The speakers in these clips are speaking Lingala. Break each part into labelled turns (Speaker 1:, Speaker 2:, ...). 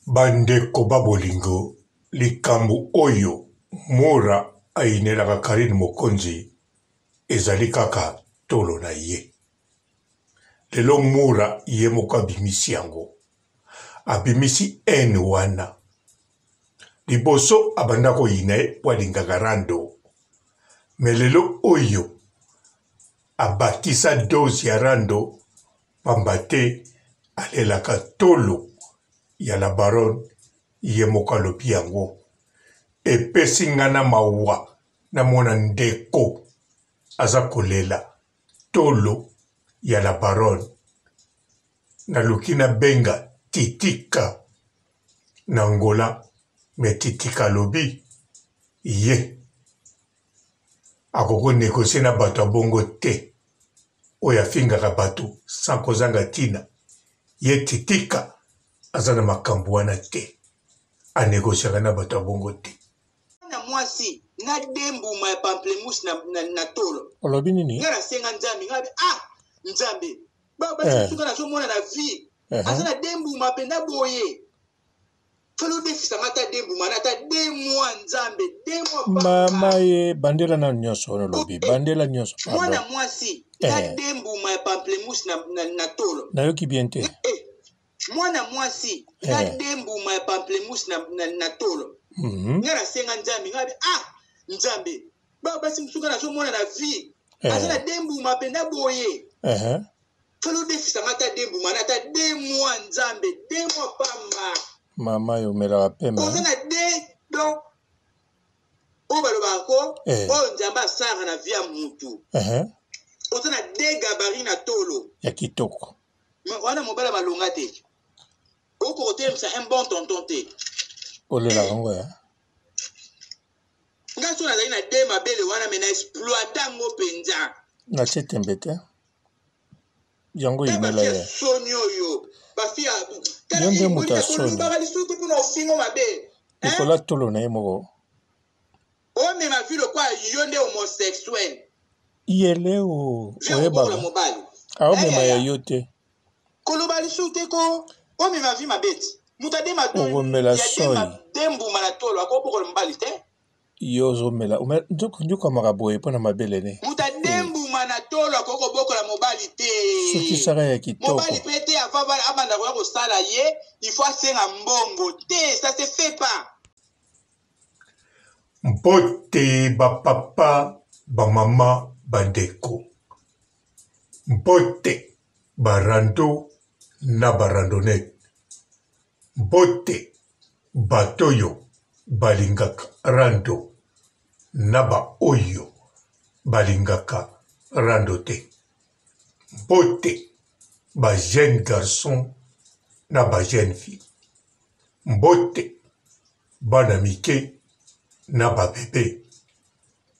Speaker 1: Bandeko babolingo likambo oyo mora ainelaka Karine Mokonzi ezali kaka tolo na ye. Lelo mora ye moko abimisi yango. Abimisi ene wana. Liboso abandako ine walingaka rando. Melelo oyo abatisa dosi ya rando pambate alelaka tolo ya la baronne ye moko alobi yango. Epesi ngana mawa na mona ndeko aza kolela tolo ya la baronne. Naluki na benga titika na ngola me titika lobi ye akoko negosie na bato ya bongo te oyo afingaka bato sans kozanga tina. Ye titika aza na makambo wana te anegosiaka na bato ya bongo te.
Speaker 2: Na mwasi na dembuma ya pamplemousse na tolo
Speaker 3: olobi nini
Speaker 2: ngara senga nzambe ngabe nzambe baba suka na somona na vie aza na dembuma penda boye falo defisa ngata dembuma na ta 2 mois nzambe 2 mois
Speaker 3: mama ye bandela na nyonso olobi bandela nyonso
Speaker 2: mwana mwasi na dembuma ya pamplemousse na tolo
Speaker 3: nayoki bien te
Speaker 2: mwana mwasi na dembuma ya pamplemousse na tolo ngara senga nzambe ngabe nzambe baba simsuka na somona na vie aza na dembuma penda boye falo defisa ngata dembuma na ta 2 mois nzambe 2 mois pamba
Speaker 3: mama yo melaka pema
Speaker 2: oza na donc oyo balobako oyo nzambe asala na vie ya mutu oza na 2 gabari na tolo
Speaker 3: ya kitoko
Speaker 2: wana mobala balonga te okokotelemisa un bon tonton te
Speaker 3: olelaka ngo ya
Speaker 2: nga so nazali na 2 mabele wana me na exploite yango mpenza
Speaker 3: natie tembe te yango imela ye
Speaker 2: soni oyo bafia
Speaker 3: yo nde moto asoni
Speaker 2: lisusu mpona ofingo mabe
Speaker 3: likola tolo na ye moko
Speaker 2: omema vi lokwa yo nde homosexuel
Speaker 3: yele o oyebaka aomema ya yo te
Speaker 2: koloba lisusu te ko omema vi mabeti moto adema
Speaker 3: okomela soi
Speaker 2: dembuma na tolo akobokola mobali te
Speaker 3: yo ozomela nzokamaka boye mpo na mabele ne
Speaker 2: moto adembuma na tolo akokobokola mobali te
Speaker 3: sokisaka ya kitoko
Speaker 2: mobali mpe te abanda koya kosala ye il faut asenga mbongo te ça se fait pas.
Speaker 1: Mbote bapapa bamama bandeko mbote barando na barandonete mbote batoyo balingaka rando na baoyo balingaka rando te mbote ba jeune garçon na ba jeune fille mbote bana mike na ba bebe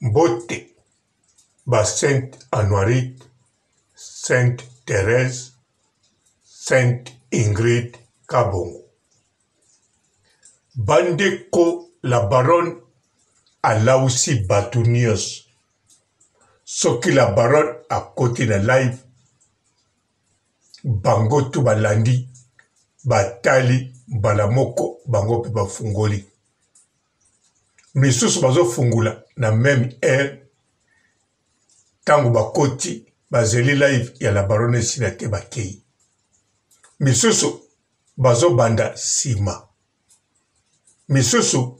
Speaker 1: mbote ba Sainte Honorite, Sainte Thérèse, Sainte Ingrid Kabongo. Bandeko la baronne alausi batunios. Soki la baronne a côté na live bango tu balandi batali balamoko bango pe bafungoli. Misusu bazo fungula na même heure tango bakoti bazeli live ya la baronne sina te bakei. Misusu bazo banda sima. Misusu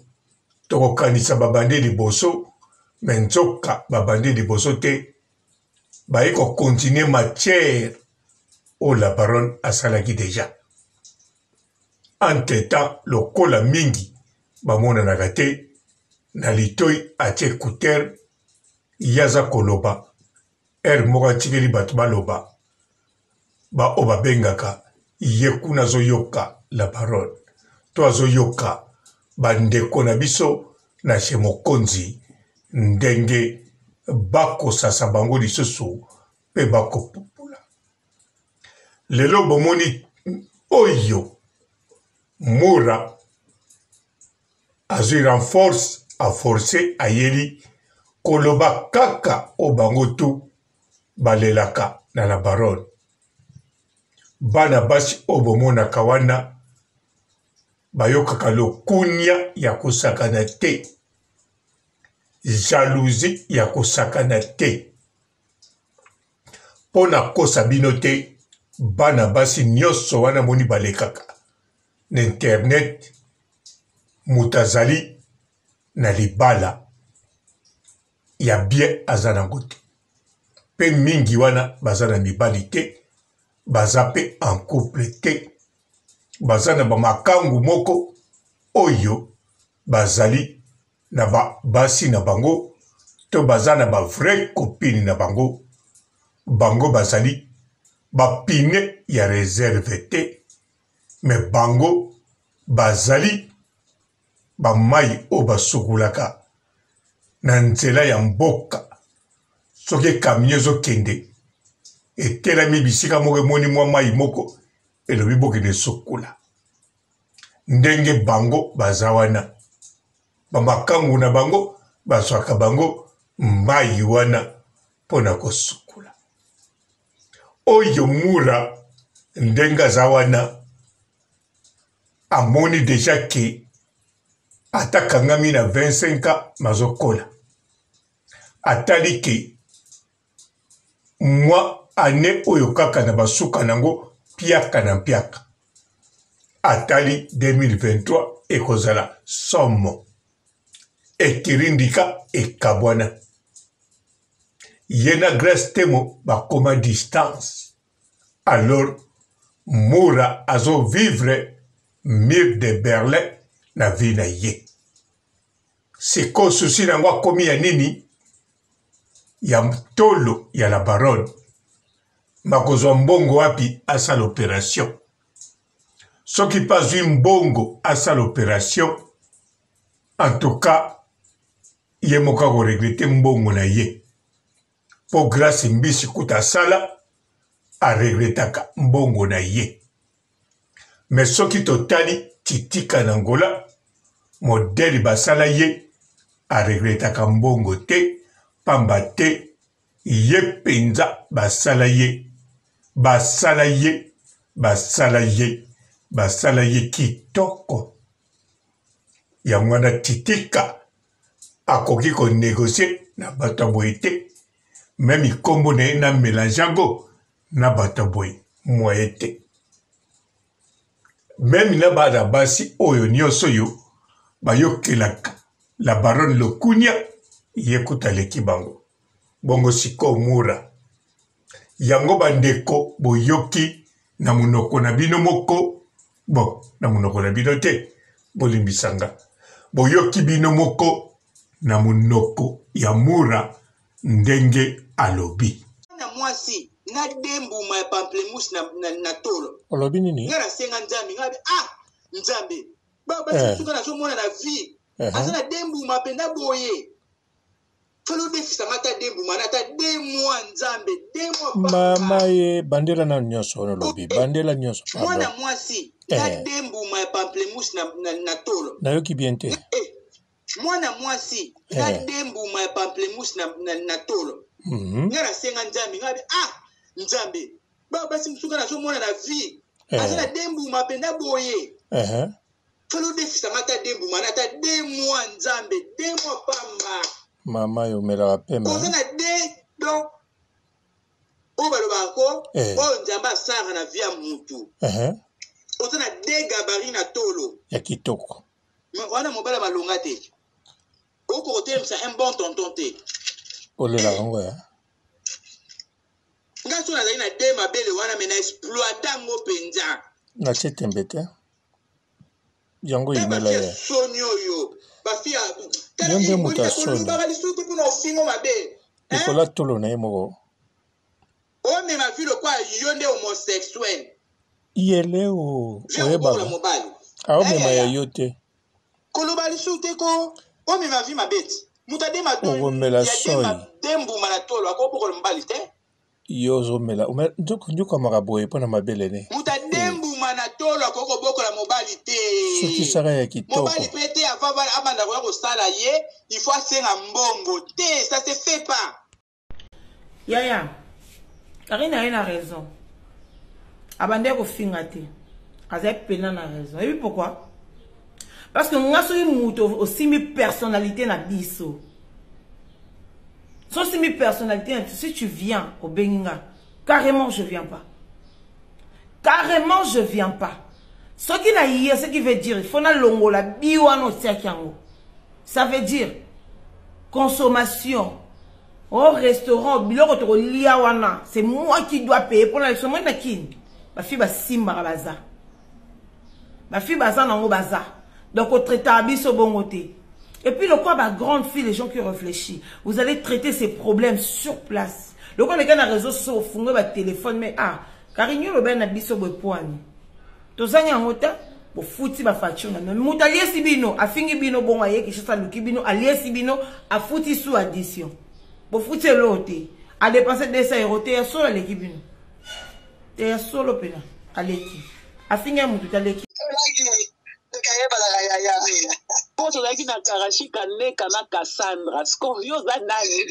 Speaker 1: tokokanisa babandi liboso menzoka babandi liboso te baiko continuer matière o la baronne asalaki déjà. Entre-temps lokola mingi bamonanaka te na litoi atie écouteur yaza koloba moko atikeli bato baloba o babengaka ye kuna azoyoka la baronne to azoyoka bandeko na biso na chez Mokonzi ndenge bakosasa bango lisusu mpe bakopupula. Lelo bomoni oyo mura azwi renforce a forcé ayeli koloba kaka o bango tu balelaka na la baronne. Bana basi o bomonaka wana bayokaka lokunya ya kosakana te, jalousie ya kosakana te. Pona kosa bino te, bana basi nyonso wana moni balekaka na internet, mutazali na libala ya bien azana ngote. Pe mingi wana baza na mibali te, baza pe en couple te, baza na bamakangu moko oyo bazali na basi na bango, to baza na ba vraie copine na bango, bango bazali bapine ya réserve te, me bango bazali bamai o basukulaka na nzela ya mboka. Soki camion ezokende etelemi bisika moko emoni mwa mai moko elobi bokende sukula. Ndenge bango baza wana, bamakangu na bango bazwaka bango mai wana mpona kosukula. Oyo mura ndenge aza wana amoni deja ke atakangami na 25 ans mazokola. Atali ke mwa ane oyo kaka na basuka nango piaka na piaka. Atali 2023 ekozala somo. Ekirindika ekabwana. Yena Grace Temo bakoma distance. Alors, Moura azo vivre mur de Berlin na vie na ye. Siko susi nango akomi ya nini? Ya mtolo ya la baronne. Makozwa mbongo wapi asa l'opération. Soki pas mbongo asa l'opération. En tout cas, ye moka ko regrete mbongo na ye. Po grâce mbisi kuta sala, a regretaka mbongo na ye. Mais soki totali titika nangola, modèle basala ye, a regretaka mbongo te, pamba te, ye penza basala ye, basala ye, basala ye, basala ye kitoko. Ya mwana titika, akoki ko négocier na bato boye te, même ikombo na ye na mélangeango na bato boye moye te. Même na bana basi oyo nyonso yo bayokelaka la baronne lokunya yekuta leki bango. Bongo siko mura. Yango bandeko boyoki na munoko na bino moko. Bon, na munoko na bino te. Bolimbisanga. Boyoki bino moko na munoko ya mura ndenge alobi.
Speaker 2: Na mwasi na dembu ma pamplemousse na tolo.
Speaker 3: Olobi nini?
Speaker 2: Ngara senga nzambi ngabe nzambe. Baba suka na so mona na vie. Azana dembu ma penda boye. Falo defisa mata dembu manata 2 mois nzambe 2 mois.
Speaker 3: Mama ye bandela na nyonso no lobi. Bandela nyonso.
Speaker 2: Mwana mwasi na dembu ma pamplemousse na tolo.
Speaker 3: Na yoki bien te.
Speaker 2: Mwana mwasi na dembu ma pamplemousse na tolo. Ngara senga nzambi ngabe nzambe. Baba simsuka na so mona na vie. Azana dembu ma penda boye. Falo defisa mata dembu manata 2 mois nzambe 2 mois pamba.
Speaker 3: Mama yo mela pema.
Speaker 2: Kozana donc obalo bako nzamba sanga na via mutu. Ozana gabari na tolo.
Speaker 3: Ya kitoko.
Speaker 2: Wana mobala balonga te. Oko kotemisa un bon tonton te.
Speaker 3: Olela ngo ya.
Speaker 2: Ngaso na zali na de mabele wana mena exploiter ngo penza.
Speaker 3: Na chetembete. Yango imela ya.
Speaker 2: Sonyo yo. Bafia.
Speaker 3: Yonde mutasoni. Ikola tolo na yemoko.
Speaker 2: O me ma filo kwa yonde homosexuel.
Speaker 3: Iyeleo. Oyeba. A o me ma yote.
Speaker 2: Kolobali sute ko o me ma vi ma beti. Mutade ma do.
Speaker 3: O mela soi.
Speaker 2: Dembu malatolo akoko ko mbali te.
Speaker 3: Yozo mela. Njuko makaboye pona mabele ne.
Speaker 2: Mutadembu manatolo akoko boko la mobali te.
Speaker 3: Soki sara ya kitoko.
Speaker 2: Mobali pete avava amanda ko sala ye, il faut senga mbongo te, ça se fait pas.
Speaker 4: Yaya. Karina a raison. Abande ko finga te. Aza pena na raison. Et puis pourquoi? Parce que nous avons aussi mis personnalité na biso. Sans mis personnalité, si tu viens au Beninga, carrément je viens pas. Carrément je viens pas. Ce qui veut dire, il faut na longo la biwano tiakiango. Ça veut dire consommation au restaurant, biloko liawana, c'est moi qui dois payer pour la leçon. Moi na kin. Ma fille ba simba baza. Ma fille baza nango baza. Donc au traiter abiso bongote. Et puis le quoi ma grande fille, les gens qui réfléchissent, vous allez traiter ces problèmes sur place. Le quoi les gars na réseau sur fungé ba téléphone mais car il y a le ben abiso bopoani. Tozanya ngota bo futi ba facture na mais mutalié sibino afingi bino bon aye ki chasa luki bino alié sibino a futi sous addition. Bo futi loté a dépenser 200 € te solo l'équipe bino. Te solo pena aleki. Afinga mutu taleki.
Speaker 2: Poto laki na karashika ne kana Cassandra scorio za nani.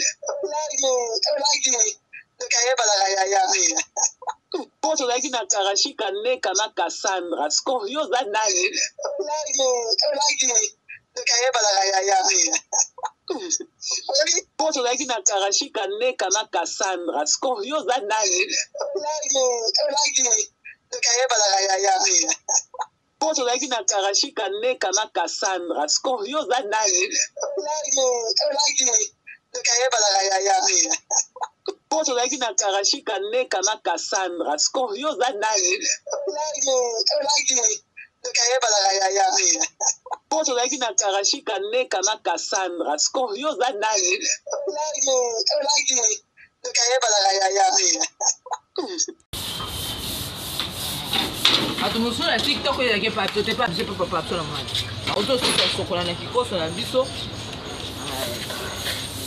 Speaker 2: Poto laki na karashika ne kana Cassandra scorio za nani. Poto laki na karashika ne kana Cassandra scorio za nani. Poto laki na karashika ne kana Cassandra scorio za nani. Poto laki na karashika ne kana Cassandra scorio za nani. Poto laki na karashika ne kana Cassandra scorio za nani.
Speaker 4: Atumuso na TikTok ya ke pato te pa je peux pas sur la main. Auto sur ko na kiko so na biso.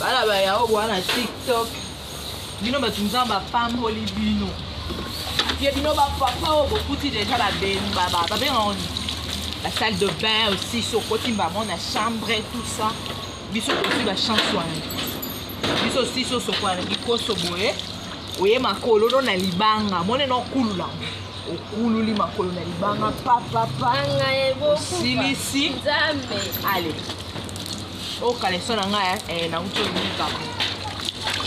Speaker 4: Bala ba ya obo na TikTok. Bino batunza ba femme holy bino. Puis bino ba papa obo kuti déjà la ben baba. Ba ben on la salle de bain aussi sur côté ba mon la chambre et tout ça. Biso aussi ba chanson. Biso aussi sur so kwa na kiko so boye. Oye makolo do na libanga. Mone no kulula. Okululi makolo na libanga papa silisi allez au caleçon nga na uto nika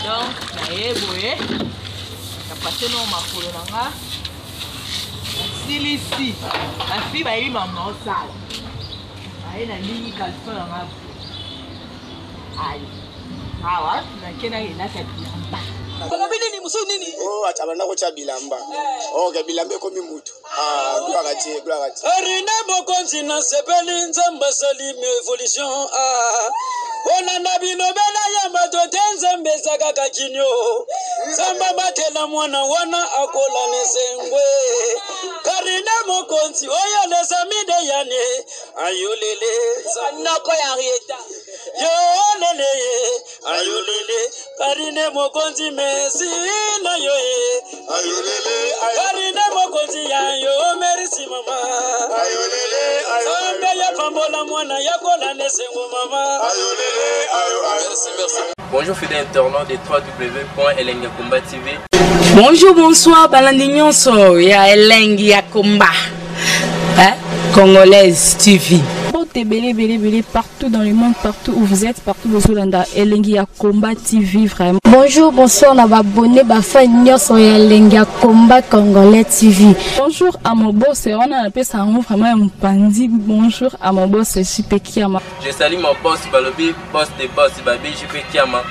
Speaker 4: donc na yeboye na passer no makolo nga silisi la fille ba yima ma osala ai na lingi caleçon nga allez awa na kena ina ta bilamba.
Speaker 5: Oh, atabana ko cha bilamba. Oh, ke bilambe ko mimutu. Glagati.
Speaker 6: Arina bokonzi na sepeli nzamba salime evolution. Ona nabino bela yamba to tenzembe zakaka kinyo. Samba batela mwana wana akola nesengwe. Karina mokonzi oya lesamide yane. Ayolele sanako ya rieta. Yo lele ayolele Karine mokonzi mesi na yo ayolele Karine mokonzi ya yo merci mama ayolele Sambe ya pambola mwana ya kola nesengo mama ayolele merci.
Speaker 7: Bonjour fidèles internautes de www.elengiakomba TV.
Speaker 8: Bonjour, bonsoir, balandi nyonso ya Elengi ya Komba. Congolaise TV.
Speaker 9: Belé partout dans le monde, partout où vous êtes, partout où vous êtes, Elengi ya Komba TV vraiment.
Speaker 10: Bonjour, bonsoir, on a abonné bafa nyonso ya Elengi ya Komba Congolais TV.
Speaker 9: Bonjour à mon boss, on a appelé ça vraiment un pandi. Bonjour à mon boss, JP Kiama.
Speaker 7: Je salue mon boss Balobi, boss de boss Babi, JP Kiama.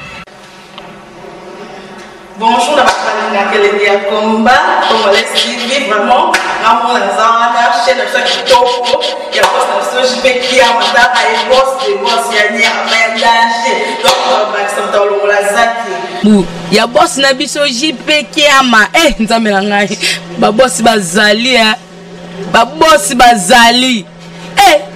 Speaker 4: Bonjour la famille Elengi ya Komba Congolais TV vraiment. Ramon Lazana, chaîne de chaque topo, il y a boss de JP Kiama, et boss de boss yani amandache. Donc Maxime Tolo Lazaki.
Speaker 8: Ya boss na biso JP Kiama. Nzambe na ngai. Ba boss bazali Ba boss bazali.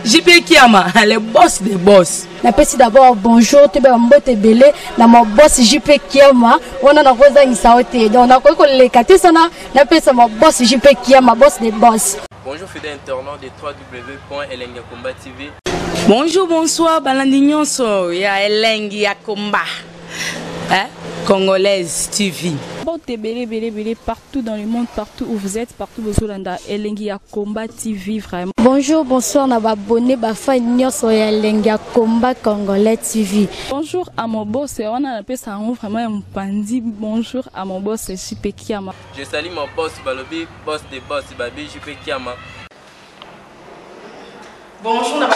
Speaker 8: JP Kiama, le boss des boss.
Speaker 10: Napesi d'abord bonjour, tebe mbote belé na mon boss JP Kiama. On a rosa isaote. Donc on a ko le katisana napesa mon boss JP Kiama, boss des boss.
Speaker 7: Bonjour fidèles internautes de www.elengiakomba TV.
Speaker 8: Bonjour, bonsoir, balandi nyonso ya Elengi ya Komba. Congolaise TV.
Speaker 9: Bon, belé, partout dans le monde, partout où vous êtes, partout où vous êtes, Elengi ya Combat TV, vraiment.
Speaker 10: Bonjour, bonsoir, na abonné, fa nyonso ya Elengi ya Combat Congolais TV.
Speaker 9: Bonjour à mon boss, on a appelé ça vraiment un pandi. Bonjour à mon boss, JP Kiama.
Speaker 7: Je salue mon boss Balobi, boss des boss, Babi, JP Kiama.
Speaker 4: Bonjour, na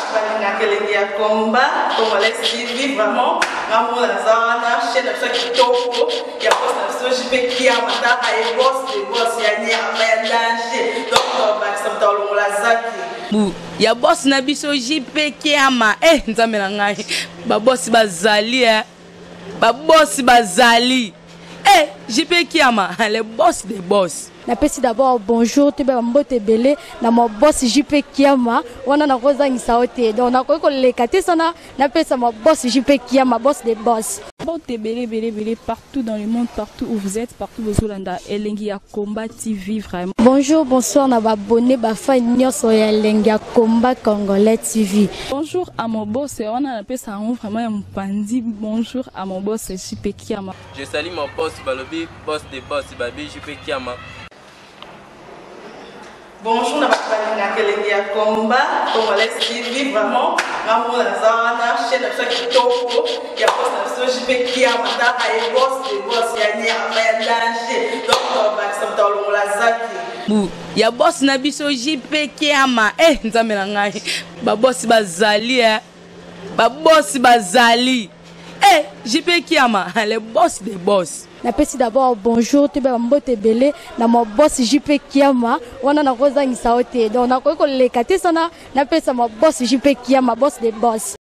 Speaker 4: Elengi ya Combat Congolais TV, vraiment. Maman la zana, chaîne de chaque topo, il y a boss de JP Kiama, et boss des boss, il y a ni à danger. Donc, on va dans la zaki.
Speaker 8: Ya boss na biso JP Kiama. Nzambe na ngai. Ba boss bazali Ba boss bazali. JP Kiama, le boss des boss.
Speaker 10: Napesi d'abord bonjour te ba mbote belé na mo boss JP Kiama wana na kozangisa ote donc na ko lekate sana napesa mo boss JP Kiama boss des boss.
Speaker 9: Bon belé partout dans le monde, partout où vous êtes, partout où vous êtes, Elengi ya Combat TV, vraiment.
Speaker 10: Bonjour, bonsoir, na abonné, fa nyonso ya Elengi ya Combat Congolais TV.
Speaker 9: Bonjour à mon boss, on a appelé ça vraiment un pandi. Bonjour à mon boss, JP Kiama.
Speaker 7: Je salue mon boss Balobi, boss des boss, Babi, JP Kiama.
Speaker 4: Bonjour, na Elengi ya Combat Congolais TV, vraiment. Maman la zana, chaîne de chaque topo, il y a boss de JP Kiama, et boss des boss, il y a ni à danger. Donc, on va dans la zaki.
Speaker 8: Ya boss na biso JP Kiama. Nzambe na ngai. Ba boss bazali Ba boss bazali. JP Kiama, le boss des boss.
Speaker 10: Napesi d'abord bonjour te ba mbote belé na mo boss JP Kiama wana na kozangisa ote donc na ko lekate sana napesa mo boss JP Kiama boss des boss.